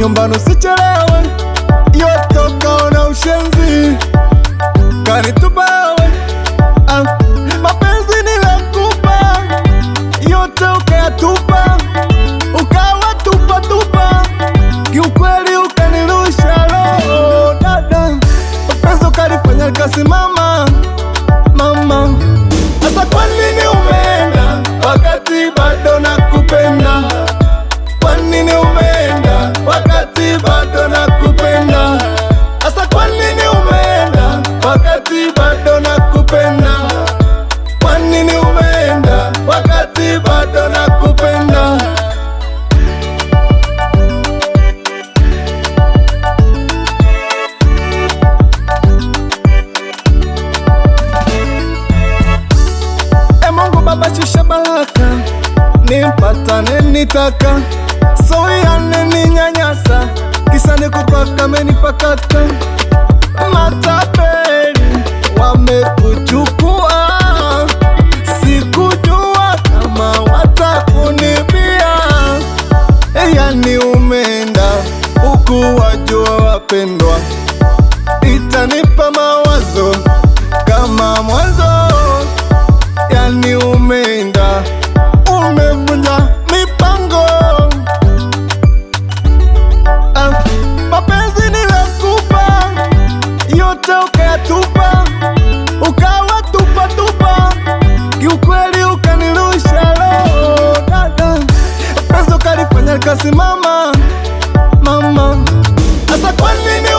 nyumbani usichelewe, yote ukaona ushenzi, kanitupa wewe. Mapenzi nilikupa yote ukayatupa, ukawa tupa tupa, kiukweli ukanirusha roho dada. Mapenzi ukalifanya likasimama mama. Sasa kwa nini umeenda wakati bado nakupenda? Kwa nini umeenda wakati bado nakupenda? Sasa kwa nini umeenda wakati bado nakupenda? Kwa nini umeenda wakati bado nakupenda? Mungu Baba shusha baraka, nimpatane nitaka, soyane ni nyanyasa, kisa nikupaka menipakata. Matapeli wamekuchukua, sikujua kama watakunibia. Yani umeenda huku wajua wapendwa, itanipa mawazo kama mwanzo. Yani umeenda umevunja mipango. Mapenzi nilikupa yote ukayatupa, ukawa tupa tupa, kiukweli ukanirusha roho dada. Mapenzi ukalifanya likasimama mama. Sasa kwa nini